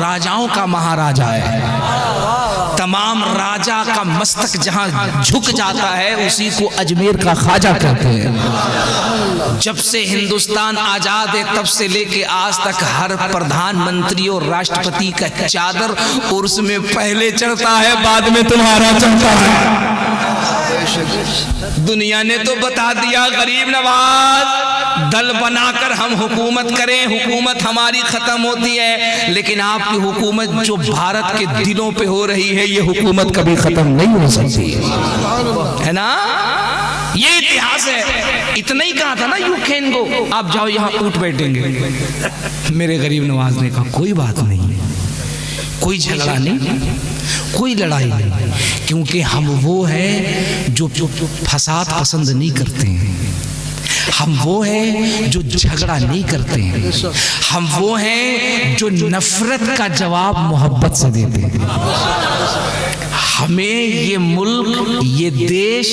राजाओं का महाराजा है। तमाम राजा का मस्तक जहां झुक जाता है उसी को अजमेर का ख्वाजा कहते हैं। जब से हिंदुस्तान आजाद है तब से लेके आज तक हर प्रधानमंत्री और राष्ट्रपति का चादर उर्स में पहले चढ़ता है, बाद में तुम्हारा चढ़ता है। दुनिया ने तो बता दिया गरीब नवाज दल बनाकर हम हुकूमत करें, हुकूमत हमारी खत्म होती है, लेकिन आपकी हुकूमत जो भारत के दिलों पे हो रही है ये हुकूमत कभी खत्म नहीं हो सकती है ना। ये इतिहास है। इतना ही कहा था ना, यू कैन गो, आप जाओ यहाँ ऊँट बैठेंगे। मेरे गरीब नवाज ने कहा कोई बात नहीं, कोई झगड़ा नहीं, कोई लड़ाई नहीं, क्योंकि हम वो हैं जो फसाद पसंद नहीं करते हैं, हम वो हैं जो झगड़ा नहीं करते हैं, हम वो हैं जो नफरत का जवाब मोहब्बत से देते हैं। हमें ये मुल्क, ये देश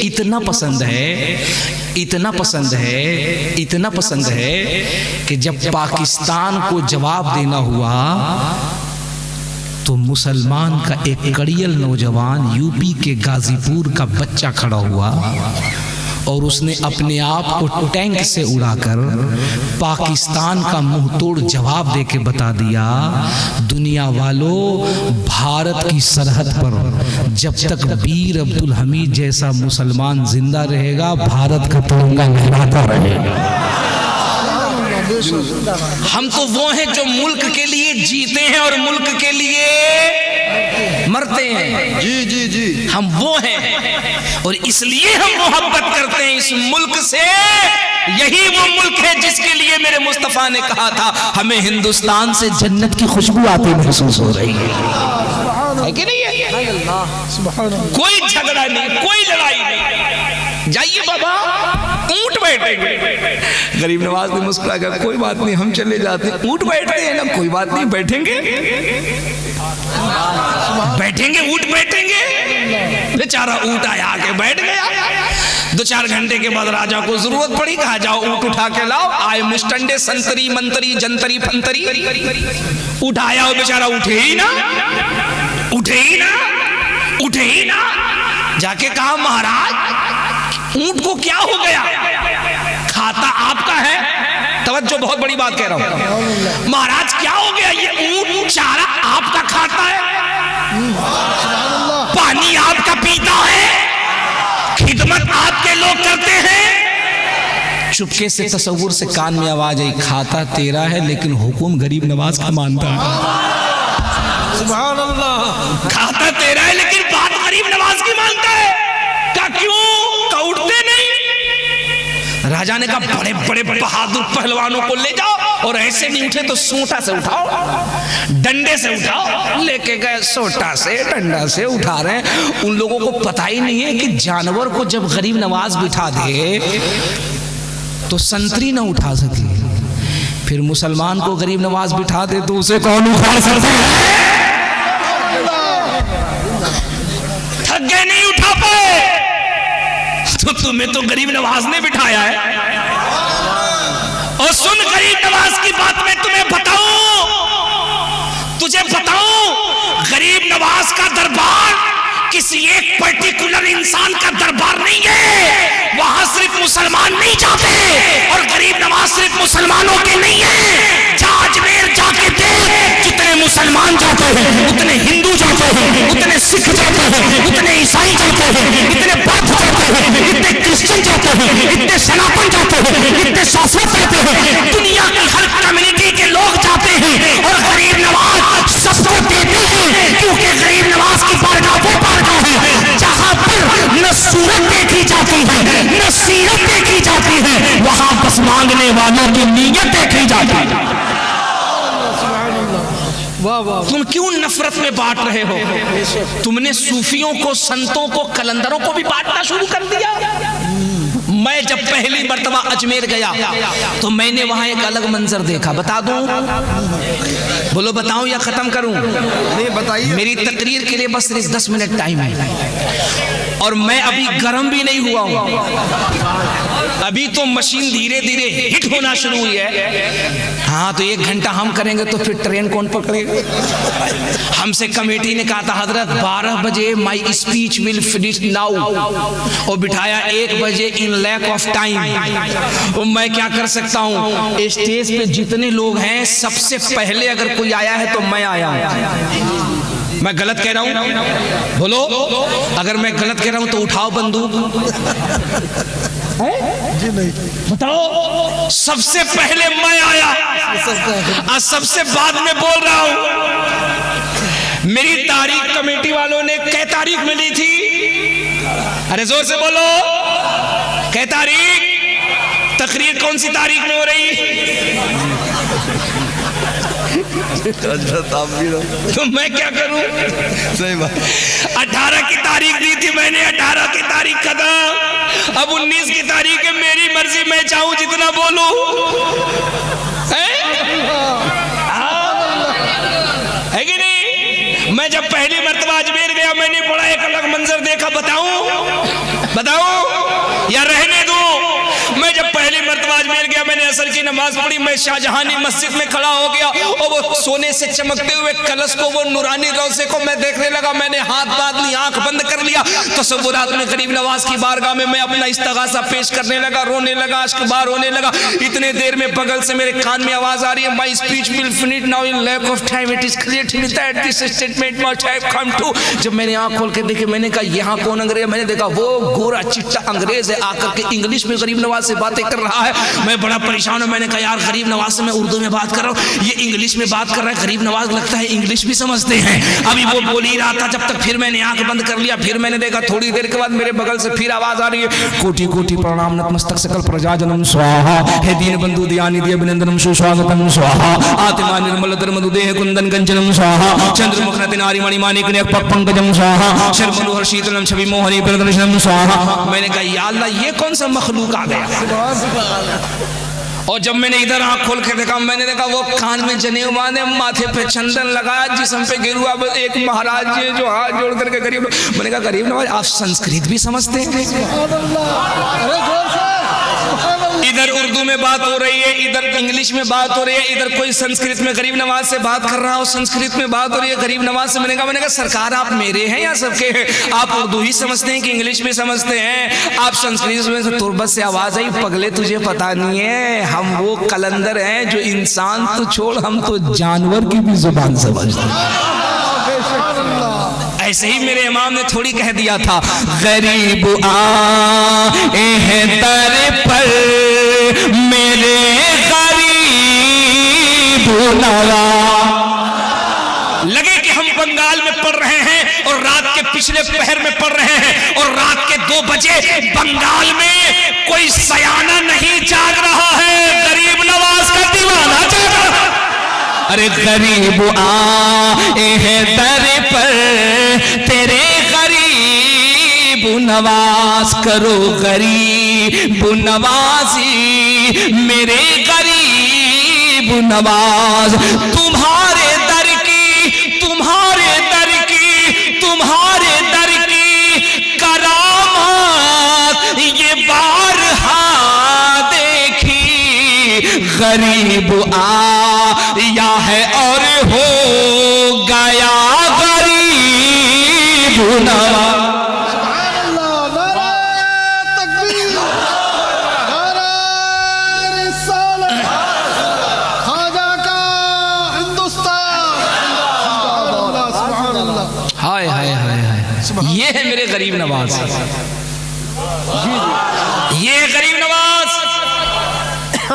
इतना पसंद है, इतना पसंद है, इतना पसंद है कि जब पाकिस्तान को जवाब देना हुआ तो मुसलमान का एक कड़ियल नौजवान यूपी के गाजीपुर का बच्चा खड़ा हुआ और उसने अपने आप को टैंक से उड़ाकर पाकिस्तान का मुंह तोड़ जवाब देके बता दिया, दुनिया वालों, भारत की सरहद पर जब तक वीर अब्दुल हमीद जैसा मुसलमान जिंदा रहेगा भारत का तिरंगा लहराता रहेगा। हम तो वो हैं जो मुल्क के लिए जीते हैं और मुल्क के लिए मरते हैं। जी जी जी, हम वो हैं और इसलिए हम मोहब्बत करते हैं इस मुल्क से। यही वो मुल्क है जिसके लिए मेरे मुस्तफा ने कहा था हमें हिंदुस्तान से जन्नत की खुशबू आती महसूस हो रही है कि नहीं है? कोई झगड़ा नहीं, कोई लड़ाई नहीं। जाइए बाबा, ऊंट बैठेंगे। गरीब नवाज ने मुस्कुरा कर कोई बात नहीं, हम चले जाते हैं। ऊंट बैठते हैं ना, कोई बात नहीं, बैठेंगे बैठेंगे, ऊंट बैठेंगे। बेचारा ऊंट आया आके बैठ गया। 2-4 घंटे के बाद राजा को जरूरत पड़ी, कहा जाओ ऊंट उठा के लाओ। आए मुस्टंडे संतरी मंतरी जंतरी फंतरी, उठाया और बेचारा उठे ही ना, उठे ही ना, उठे ही ना। जाके कहा महाराज ऊंट को क्या हो गया? खाता आपका है। तवज्जो, बहुत बड़ी बात कह रहा हूं। महाराज क्या हो गया? ये ऊंट चारा आपका खाता है, पानी आपका पीता है, खिदमत आपके लोग करते हैं। चुपके से तसव्वुर से कान में आवाज आई, खाता तेरा है लेकिन हुकुम गरीब नवाज का मानता है। सुभान अल्लाह। खाता तेरा है लेकिन बात गरीब नवाज की मानता है। क्या क्यों? का उठते नहीं। राजा ने कहा बड़े बड़े बहादुर पहलवानों को ले जाओ और ऐसे नहीं उठे तो सोटा से उठाओ, डंडे से उठाओ। लेके गए, सोटा से डंडा से उठा रहे हैं। उन लोगों को पता ही नहीं है कि जानवर को जब गरीब नवाज बिठा दे तो संतरी ना उठा सके, फिर मुसलमान को गरीब नवाज बिठा दे तो उसे कौन उखाड़ सकता है? थक गए, नहीं उठा पाए, तो तुम्हें तो गरीब नवाज ने बिठाया है। और सुन गरीब नवाज की बात मैं तुम्हें बताऊं, तुझे बताऊं, गरीब नवाज का दरबार किसी एक पर्टिकुलर इंसान का दरबार नहीं है। वहां सिर्फ मुसलमान नहीं जाते और गरीब नवाज सिर्फ मुसलमानों के नहीं है। जा अजमेर जाके देख, जितने मुसलमान जाते हैं उतने हिंदू जाते हैं, उतने सिख जाते हैं, उतने ईसाई जाते हैं, इतने बौद्ध जाते हैं, इतने क्रिश्चियन जाते हैं, इतने सनातन जाते हैं, इतने शाश्वत जाते हैं। दुनिया की हर कम्युनिटी के लोग जाते हैं और गरीब नवाज सबको देते हैं, क्योंकि गरीब नवाज की बारगाह वो बारगाह है जहां पर न सूरत देखी जाती है न सीरत देखी जाती है, वहां बस मांगने वालों की नीयत देखी जाती है। तुम क्यों नफरत में बांट रहे हो? तुमने सूफियों को, संतों को, कलंदरों को भी बांटना शुरू कर दिया। मैं जब पहली मर्तबा अजमेर गया तो मैंने वहां एक अलग मंजर देखा। बता दूं? बोलो बताऊं या खत्म करूं? नहीं बताइए। मेरी तकरीर के लिए बस सिर्फ 10 मिनट टाइम है। और मैं अभी गर्म भी नहीं हुआ हूं, अभी तो मशीन धीरे धीरे हिट होना शुरू हुई है। हाँ तो 1 घंटा हम करेंगे तो फिर ट्रेन कौन पकड़ेगा? हमसे कमेटी ने कहा था हजरत 12 बजे माई स्पीच विल फिनिश नाउ, और बिठाया 1 बजे इन लैक ऑफ टाइम। और मैं क्या कर सकता हूँ, स्टेज पे जितने लोग हैं सबसे पहले अगर कोई आया है तो मैं आया हूं। मैं गलत कह रहा हूं? बोलो, अगर मैं गलत कह रहा हूं तो उठाओ बंदूक। जी नहीं, बताओ, सबसे पहले मैं आया और सबसे बाद में बोल रहा हूं। मेरी तारीख कमेटी वालों ने कै तारीख में ली थी? अरे जोर से बोलो, कै तारीख? तकरीर कौन सी तारीख में हो रही? तो मैं क्या करूं? सही बात। 18 की तारीख दी थी मैंने, 18 की तारीख खत्म, अब 19 की तारीख है। मेरी मर्जी, मैं चाहूं जितना बोलूं। है कि नहीं? मैं जब पहली मर्तबा अजमेर गया मैंने बड़ा एक अलग मंजर देखा। बताऊं या रहने दूं? मैं जब पहली मर्तबा अजमेर गया मैंने असर की नमाज पढ़ी, मैं शाहजहानी मस्जिद में खड़ा हो गया और वो सोने से चमकते हुए कलश को, वो नूरानी रोज़े को मैं देखने लगा। मैंने हाथ बांध ली, आंख बंद कर लिया। तसव्वुरात में गरीब नवाज की बारगाह में मैं अपना इस्तिग़ासा पेश करने लगा, रोने लगा, अश्कबार होने लगा। इतने देर में बगल से मेरे कान में आवाज आ रही है, my speech will finish now in lack of time, it is clear that this statement must have come to. जब मैंने आंख खोल के देखी, मैंने कहा यहाँ कौन अंग्रेज? मैंने देखा वो गोरा चिट्टा अंग्रेज है, आकर के इंग्लिश में गरीब नवाज से बातें कर रहा है। मैं बड़ा परेशान हूं। मैंने कहा यार गरीब नवाज से मैं उर्दू में बात कर रहा हूं, ये इंग्लिश में बात कर रहा है। गरीब नवाज लगता है इंग्लिश भी समझते हैं। अभी वो बोल ही रहा था जब तक फिर मैंने आंख बंद कर लिया। फिर मैंने देखा थोड़ी देर के बाद मेरे बगल से फिर आवाज आ रही है, कोटि कोटि प्रणाम नतमस्तक सकल प्रजाजनम स्वाहा, हे दीन बंधु दयानिधि अभिनंदनम सुस्वागतम स्वाहा, आत्मा निर्मल धर्म देह कुंदन कंचनम स्वाहा, चंद्रमुख नति नारी मणि मानिक ने पंकजम स्वाहा, शर्मनुहर शीतलम छवि मोहनी प्रदर्शनम स्वाहा। मैंने कहा या अल्लाह ये कौन सा मखलूक आ गया? और जब मैंने इधर आंख खोल के देखा, मैंने देखा वो कान में जनेऊ बांधे, माथे पे चंदन लगाया, जिस्म पे गिरुआ, एक महाराज जी जो हाथ जोड़ करके गरीब। मैंने कहा गरीब नवाज आप संस्कृत भी समझते हैं? इधर उर्दू में बात हो रही है, इधर इंग्लिश में बात हो रही है, इधर कोई संस्कृत में गरीब नवाज से बात कर रहा हो, संस्कृत में बात हो रही है गरीब नवाज से। मैंने कहा सरकार आप मेरे हैं या सबके हैं? आप उर्दू ही समझते हैं कि इंग्लिश भी समझते हैं? आप संस्कृत में तुरबत से आवाज आई, पगले तुझे पता नहीं है, हम वो कलंदर हैं जो इंसान तो छोड़ हम तो जानवर की भी जुबान समझते हैं। ऐसे ही मेरे इमाम ने थोड़ी कह दिया था, गरीब आए हैं दर पर मेरे गरीब नवा। लगे कि हम बंगाल में पढ़ रहे हैं और रात के पिछले पहर में पढ़ रहे हैं, और रात के 2 बजे बंगाल में कोई सयाना नहीं जाग रहा है, गरीब नवाज का दीवाना जाग रहा है। अरे गरीब आए हैं दर पर तेरे गरीब नवाज करो गरीब नवाजी मेरे गरीब नवाज। तुम्हारे दर की करामात ये बारहा देखी, गरीब आया है और हो गया गरीब नवाज। हाय हाय हाय हाय, ये है मेरे गरीब नवाज, ये गरीब नवाज।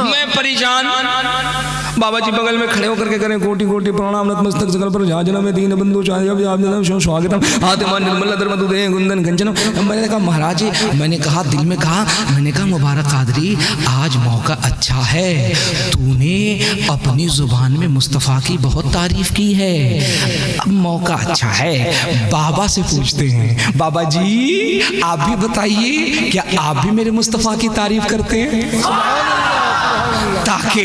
मैं परेशान, बाबा जी बगल में खड़े होकर के करें कोटि कोटि प्रणाम नतमस्तक सकल पर जाजना में दीन बंधु चाहिए स्वागतम आत्मा निर्मल धर्म दे गुंदन कंचनम। मैंने कहा महाराज जी, मैंने कहा दिल में कहा, मैंने कहा मुबारक कादरी आज मौका अच्छा है, तूने अपनी जुबान में मुस्तफ़ा की बहुत तारीफ की है, अब मौका अच्छा है, बाबा से पूछते हैं बाबा जी आप भी बताइए क्या आप भी मेरे मुस्तफ़ा की तारीफ करते हैं? ताकि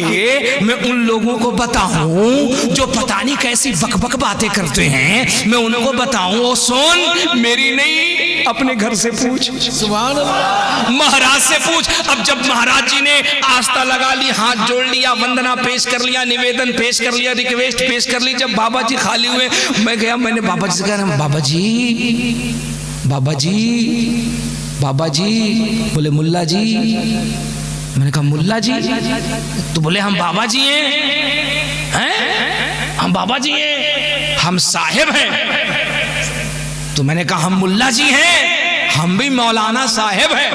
मैं उन लोगों को बताऊं जो पता नहीं कैसी बकबक बातें करते हैं, मैं उनको बताऊं। ओ सुन, मेरी नहीं, अपने घर से पूछ, सुभान अल्लाह, महाराज से पूछ। अब जब महाराज जी ने आस्था लगा ली, हाथ जोड़ लिया, वंदना पेश कर लिया, निवेदन पेश कर लिया, रिक्वेस्ट पेश कर ली, जब बाबा जी खाली हुए, मैं गया, मैंने बाबा जी से कहा, बाबा जी, बाबा जी, बाबा जी। बोले मुल्ला जी। मैंने कहा मुल्ला जी? तो बोले हम बाबा जी हैं, हम बाबा जी हैं, हम साहेब हैं। तो मैंने कहा हम मुल्ला जी हैं, हम भी मौलाना साहेब हैं।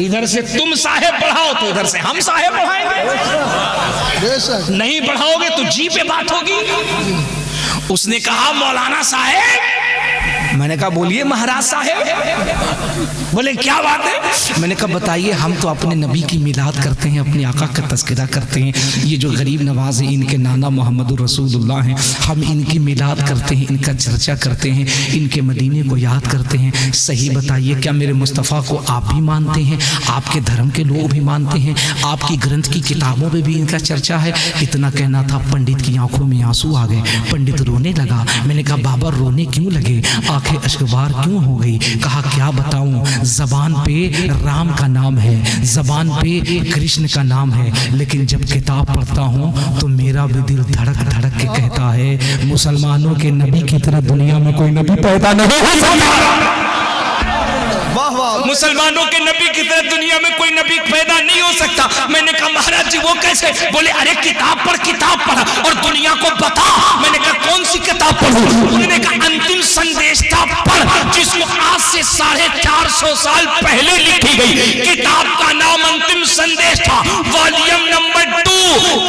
इधर से तुम साहेब पढ़ाओ तो इधर से हम साहेब पढ़ाएंगे, नहीं पढ़ाओगे तो जी पे बात होगी। उसने कहा मौलाना साहेब। मैंने कहा बोलिए महाराज साहेब। बोले क्या बात है? मैंने कहा बताइए, हम तो अपने नबी की मिलाद करते हैं, अपने आका का तज़किरा करते हैं, ये जो गरीब नवाज हैं इनके नाना मोहम्मद रसूलुल्लाह हैं, हम इनकी मिलाद करते हैं, इनका चर्चा करते हैं, इनके मदीने को याद करते हैं। सही बताइए, क्या मेरे मुस्तफ़ा को आप भी मानते हैं? आपके धर्म के लोग भी मानते हैं? आपकी ग्रंथ की किताबों में भी इनका चर्चा है? इतना कहना था, पंडित की आंखों में आंसू आ गए, पंडित रोने लगा। मैंने कहा बाबा रोने क्यों लगे, आंखें अश्कबार क्यों हो गई? कहा क्या बताऊं, जबान पे राम का नाम है, जबान पे कृष्ण का नाम है, लेकिन जब किताब पढ़ता हूं तो मेरा भी दिल धड़क धड़क के कहता है मुसलमानों के नबी की तरह दुनिया में कोई नबी पैदा नहीं हो सकता। मुसलमानों के नबी की तरह दुनिया में कोई नबी पैदा नहीं हो सकता। मैंने कहा महाराज जी वो कैसे? बोले अरे किताब पढ़ और दुनिया को बता। मैंने कहा कौन सी किताब पढ़ूं? उन्होंने कहा अंतिम संदेश था पढ़, जिसको आज से 450 साल पहले लिखी गई किताब का नाम अंतिम संदेश था, वॉल्यूम नंबर 2,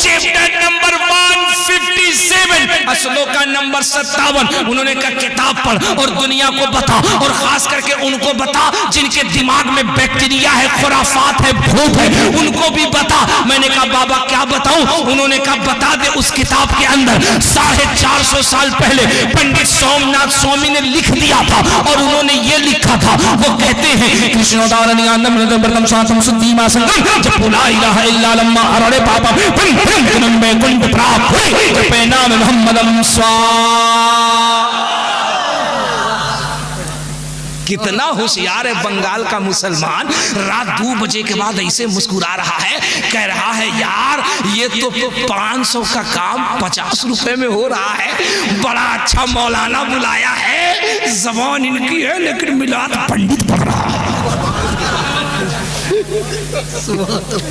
चैप्टर नंबर 157, असलों का नंबर 57। उन्होंने कहा किताब पढ़ और दुनिया को बता, और खास करके उनको बता जिनके दिमाग में बैक्टीरिया है, खुराफात है, भूत है, उनको भी बता। मैंने कहा बाबा क्या बताऊं? उन्होंने कहा बता दे, उस किताब के अंदर 450 साल पहले पंडित सोमनाथ स्वामी ने लिख दिया था, और उन्होंने ये लिखा था, वो कहते हैं कितना होशियार है बंगाल का मुसलमान। रात 2 बजे के बाद ऐसे मुस्कुरा रहा है, कह रहा है यार ये तो 500 का काम 50 रुपए में हो रहा है, बड़ा अच्छा मौलाना बुलाया है, जबान इनकी है लेकिन मिलाद पंडित पढ़ रहा है।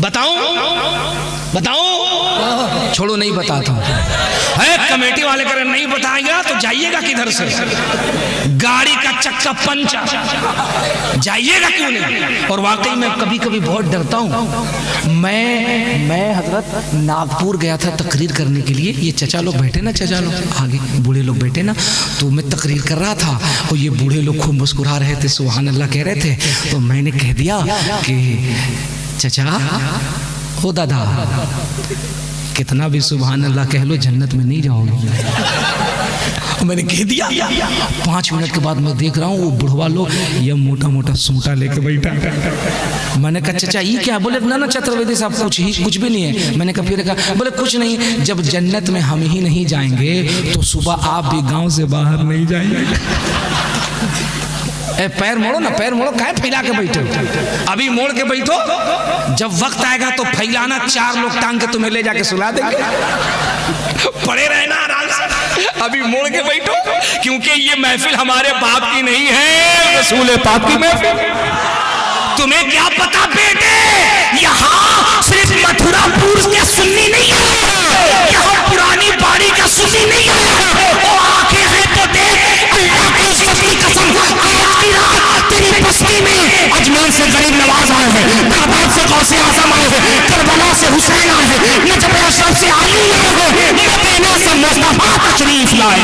बताऊं? छोड़ो नहीं बताता हूं। कमेटी वाले करें नहीं बताएगा तो जाइएगा किधर से? गाड़ी का चक्का पंचर, जाइएगा क्यों नहीं? और वाकई में कभी कभी बहुत डरता हूं। मैं हजरत नागपुर गया था तकरीर करने के लिए। ये चचा लोग बैठे ना, चचा लोग आगे बूढ़े लोग बैठे ना, तो मैं तकरीर कर रहा था और ये बूढ़े लोग खूब मुस्कुरा रहे थे, सुभान अल्लाह कह रहे थे। तो मैंने कह दिया कि चचा हो दादा, कितना भी सुभान अल्लाह कह लो जन्नत में नहीं जाओगे। मैंने कह दिया। 5 मिनट के बाद मैं देख रहा हूँ वो बुढ़वा लोग ये मोटा मोटा सूटा लेके बैठा। मैंने कहा चचा ये क्या? बोले ना चतुर्वेदी साहब कुछ भी नहीं है। मैंने कहा फिर कहा, बोले कुछ नहीं, जब जन्नत में हम ही नहीं जाएंगे तो सुबह आप भी गाँव से बाहर नहीं जाएंगे। पैर मोड़ो ना, पैर मोड़ो, काहे फैला के बैठो? अभी मोड़ के बैठो, जब वक्त आएगा तो फैलाना, 4 लोग टांग के तुम्हें ले जाके सुला देंगे। पड़े रहना आराम से, अभी मोड़ के बैठो, क्योंकि ये महफिल हमारे बाप की नहीं है, रसूल पाक की महफिल। तुम्हें क्या पता बेटे, यहाँ सिर्फ मथुरापुर के सुन्नी नहीं है, यहाँ पुरानी बाड़ी का सुन्नी नहीं है। वो आंखें हैं तो देख, अल्लाह की कसम, तेरी बस्ती में अजमेर से गरीब नवाज आए हैं, इलाहाबाद से गौसे आजम आए हैं, करबला से हुसैन आए हैं, नजफ अशरफ से अली आए हैं, मदीना से मुस्तफा तशरीफ लाए।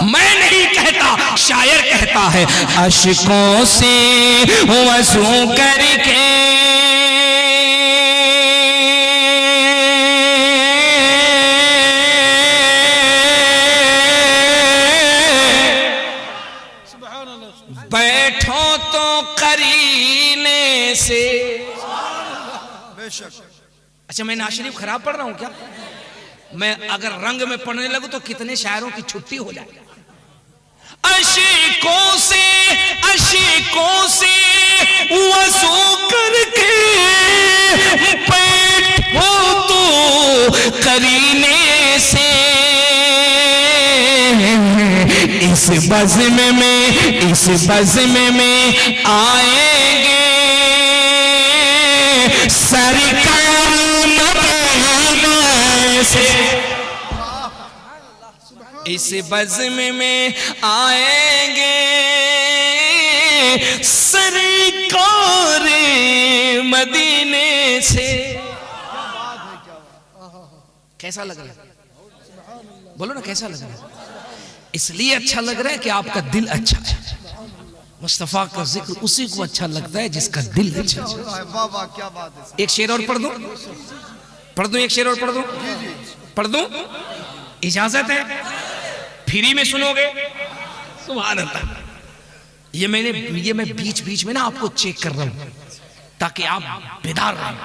मैं नहीं कहता, शायर कहता है, अशकों से वज़ू करके बैठो तो करीने से। बेशक। अच्छा, मैं नाज़ शरीफ खराब पढ़ रहा हूं क्या? मैं अगर रंग में पढ़ने लगूं तो कितने शायरों की छुट्टी हो जाए। अशीकों से वज़ू करके बैठो तो करीने से, इस बज़्म में आएंगे सरकार मदीने से। इस बज़्म में आएंगे सरकार मदीने से। कैसा लग रहा है? बोलो ना, कैसा लग रहा है? इसलिए अच्छा लग रहा है कि आपका दिल अच्छा है। मुस्तफा का जिक्र उसी को अच्छा लगता है जिसका दिल अच्छा है। वाह वाह, क्या बात है। एक शेर और पढ़ दूं? एक शेर और पढ़ दूं? पढ़ दूं? इजाजत है? फ्री में सुनोगे? सुभान अल्लाह। ये मैं बीच बीच में ना आपको चेक कर रहा हूं ताकि आप बेदार रहें,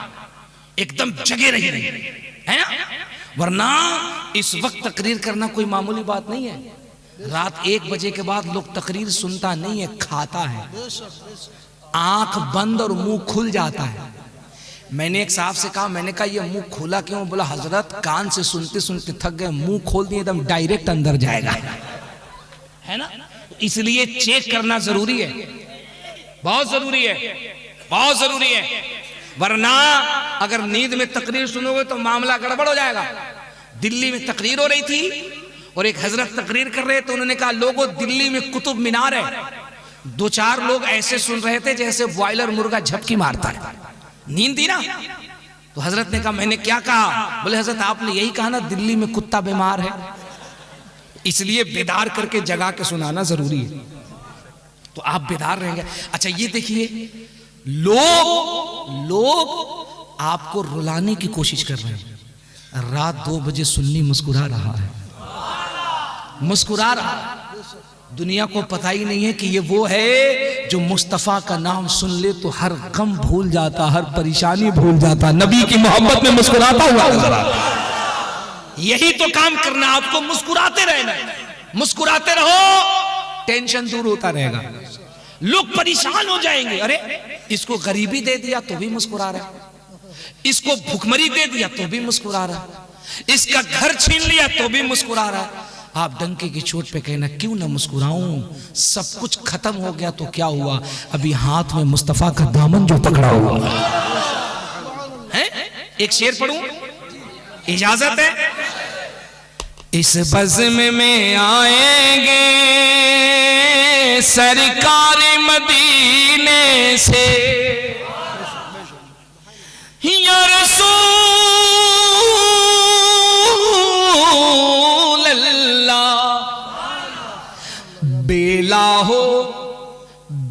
एकदम जगे रहिए, है ना? वरना इस वक्त तकरीर करना कोई मामूली बात नहीं है। रात 1 बजे के बाद लोग तकरीर सुनता नहीं है, खाता है। आंख बंद और मुंह खुल जाता है। मैंने एक साहब से कहा, मैंने कहा ये मुंह खोला क्यों? बोला हजरत कान से सुनते सुनते थक गए, मुंह खोल दिए एकदम डायरेक्ट अंदर जाएगा, है ना? इसलिए चेक करना जरूरी है, बहुत जरूरी है, बहुत जरूरी है। वरना अगर नींद में तकरीर सुनोगे तो मामला गड़बड़ हो जाएगा। दिल्ली में तकरीर हो रही थी और एक हजरत तकरीर कर रहे थे। उन्होंने कहा लोगों, दिल्ली में कुतुब मीनार है। 2-4 लोग ऐसे सुन रहे थे जैसे बॉयलर मुर्गा झपकी मारता है। नींद थी ना, तो हजरत ने कहा मैंने क्या कहा? बोले हजरत आपने यही कहा ना दिल्ली में कुत्ता बीमार है। इसलिए बेदार करके जगा के सुनाना जरूरी है, तो आप बेदार रहेंगे। अच्छा ये देखिए, लोग आपको रुलाने की कोशिश कर रहे हैं। रात 2 बजे सुन्नी मुस्कुरा रहा है, मुस्कुरा रहा। दुनिया को पता ही नहीं है कि ये वो है जो मुस्तफा का नाम सुन ले तो हर गम भूल जाता, हर परेशानी भूल जाता, नबी की मोहब्बत में मुस्कुराता हुआ नजर आता। यही तो काम करना, आपको मुस्कुराते रहना, मुस्कुराते रहो, टेंशन दूर होता रहेगा। लोग परेशान हो जाएंगे, अरे इसको गरीबी दे दिया तो भी मुस्कुरा रहा, इसको भुखमरी दे दिया तो भी मुस्कुरा रहा, इसका घर छीन लिया तो भी मुस्कुरा रहा। आप डंके की चोट पे कहना क्यों ना मुस्कुराऊं, सब कुछ खत्म हो गया तो क्या हुआ, अभी हाथ में मुस्तफा का दामन जो पकड़ा हुआ है। एक शेर पढ़ूं? इजाजत है? इस बज़्म में आएंगे सरकार मदीने से, या रसूल अल्लाह।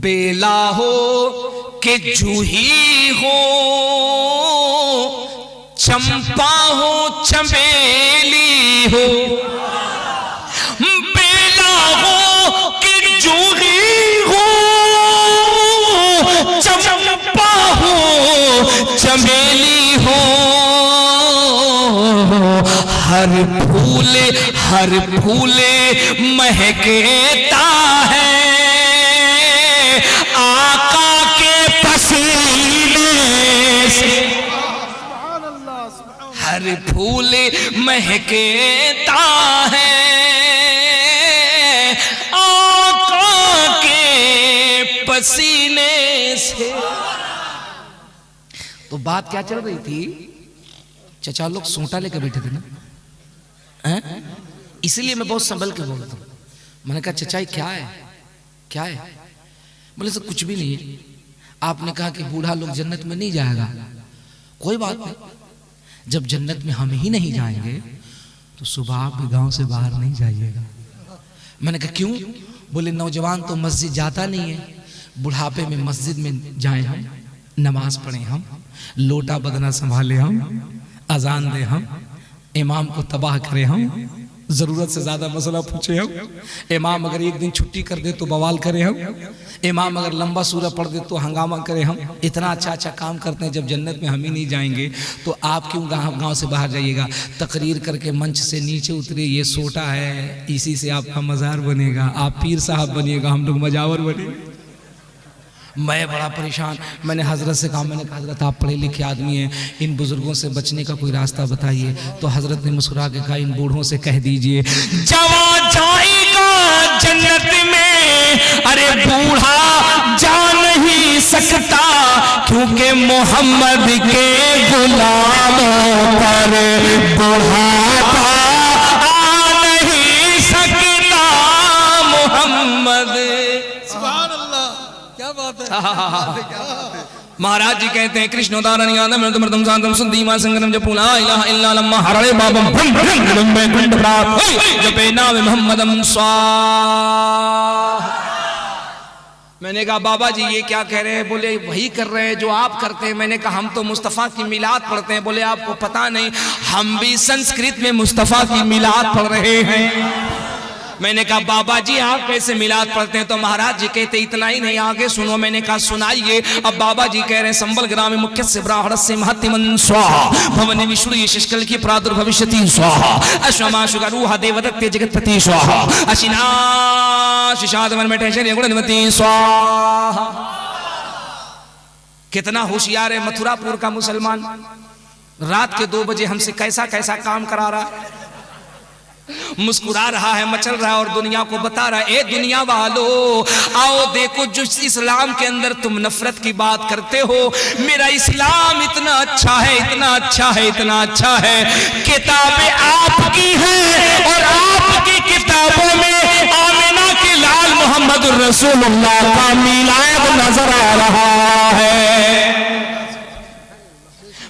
बेला हो कि जूही हो, चंपा हो चमेली हो, बेला हो कि जूही हो, चंपा हो चमेली हो, हर फूले महकता है आका के पसीने से। हर फूल महकता है आका के पसीने से। तो बात क्या चल रही थी? चचा लोग सोटा लेकर बैठे थे ना, इसलिए मैं बहुत संभल के बोलता हूँ। मैंने कहा चचा क्या है, क्या है? बोले सर कुछ भी नहीं है। आपने कहा कि बूढ़ा लोग जन्नत में नहीं जाएगा, कोई बात नहीं, जब जन्नत में हम ही नहीं जाएंगे तो सुबह आप भी गांव से बाहर नहीं जाइएगा। मैंने कहा क्यों? बोले नौजवान तो मस्जिद जाता नहीं है, बुढ़ापे में मस्जिद में जाए हम, नमाज पढ़े हम, लोटा बदना संभाले हम, अजान दे हम, इमाम को तबाह करे हम, जरूरत से ज्यादा मसला पूछे हम। इमाम अगर एक दिन छुट्टी कर दे तो बवाल करे हम। इमाम अगर लंबा सूरा पढ़ दे तो हंगामा करे हम। इतना अच्छा अच्छा काम करते हैं, जब जन्नत में हम ही नहीं जाएंगे तो आप क्यों गांव से बाहर जाइएगा। तकरीर करके मंच से नीचे उतरे, ये सोटा है, इसी से आपका मज़ार बनेगा, आप पीर साहब बनिएगा, हम लोग मजावर बनेंगे। मैं बड़ा परेशान, मैंने हजरत से कहा, मैंने कहा हजरत आप पढ़े लिखे आदमी हैं, इन बुजुर्गों से बचने का कोई रास्ता बताइए। तो हजरत ने मुस्कुरा के कहा, इन बूढ़ों से कह दीजिए जवां जाएगा जन्नत में, अरे बूढ़ा जा नहीं सकता, क्योंकि मोहम्मद के गुलामों पर बुढ़ापा आ नहीं सकता। मोहम्मद सुभान अल्लाह, क्या बात है। महाराज जी कहते हैं कृष्णोदारण यादव मृतमृतम शांतम सुंदीमा संगम जपुला इलाहा इल्ला लम्मा हरणे बाबम भ्रम भ्रम लंबे कंठ प्राप जपे नाम मोहम्मदम स्वाहा। मैंने कहा बाबा जी ये क्या कह रहे हैं। बोले वही कर रहे हैं जो आप करते हैं। मैंने कहा हम तो मुस्तफ़ा की मिलाद पढ़ते हैं। बोले आपको पता नहीं, हम भी संस्कृत में मुस्तफ़ा की मिलाद पढ़ रहे हैं। मैंने कहा बाबा जी आप कैसे मिलाद पढ़ते हैं। तो महाराज जी कहते इतना ही नहीं, आगे सुनो। मैंने कहा सुनाइए। अब बाबा जी कह रहे हैं संबल ग्राम मुख्य से ब्राह्मण से महतिमन स्वाहा भवन विष्णु शिष्कल की प्रादुर्भविष्यति स्वाहा अश्वमा शुगरूहा देवदत्ते जगतपति स्वाहा अशिना शिशादमन में टेंशन गुणवती स्वाहा। कितना होशियार है मथुरापुर का मुसलमान, रात के 2 बजे हमसे कैसा कैसा काम करा रहा है, मुस्कुरा रहा है, मचल रहा है और दुनिया को बता रहा है, ए दुनिया वालों आओ देखो जो इस्लाम के अंदर तुम नफरत की बात करते हो, मेरा इस्लाम इतना अच्छा है, इतना अच्छा है, इतना अच्छा है। किताबें आपकी हैं और आपकी किताबों में आमिना के लाल मोहम्मद रसूलुल्लाह का मिलाद नजर आ रहा है।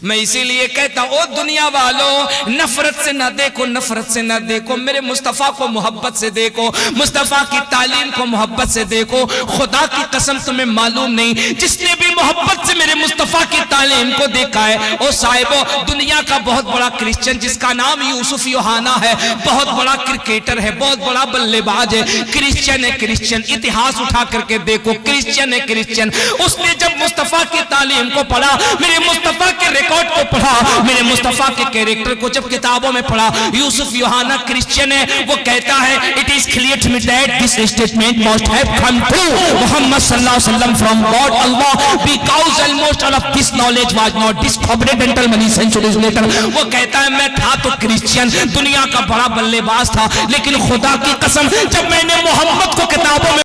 मैं इसीलिए कहता हूं ओ दुनिया वालों नफरत से ना देखो, नफरत से ना देखो, मेरे मुस्तफ़ा को मोहब्बत से देखो, मुस्तफ़ा की तालीम को मोहब्बत से देखो। खुदा की कसम तुम्हें मालूम नहीं, जिसने भी मोहब्बत से मेरे मुस्तफ़ा की तालीम को देखा है ओ साहिबो, दुनिया का बहुत बड़ा क्रिश्चियन जिसका नाम यूसुफ योहाना है, बहुत बड़ा क्रिकेटर है, बहुत बड़ा बल्लेबाज है, क्रिश्चियन है, क्रिश्चियन। इतिहास उठा करके देखो, क्रिश्चियन है, क्रिश्चियन। उसने जब मुस्तफ़ा की तालीम को पढ़ा, मेरे मुस्तफ़ा के को पढ़ा, मेरे मुस्तफा के कैरेक्टर को जब किताबों में पढ़ा, यूसुफ योहाना क्रिश्चियन है, वो कहता है it is clear to me that this statement must have come true Muhammad सल्लल्लाहु अलैहि वसल्लम from God Allah because almost all of this knowledge was not discovered until many centuries later. वो कहता है मैं था तो क्रिश्चियन, दुनिया का बड़ा बल्लेबाज था, लेकिन खुदा की कसम जब मैंने मोहम्मद को किताबों में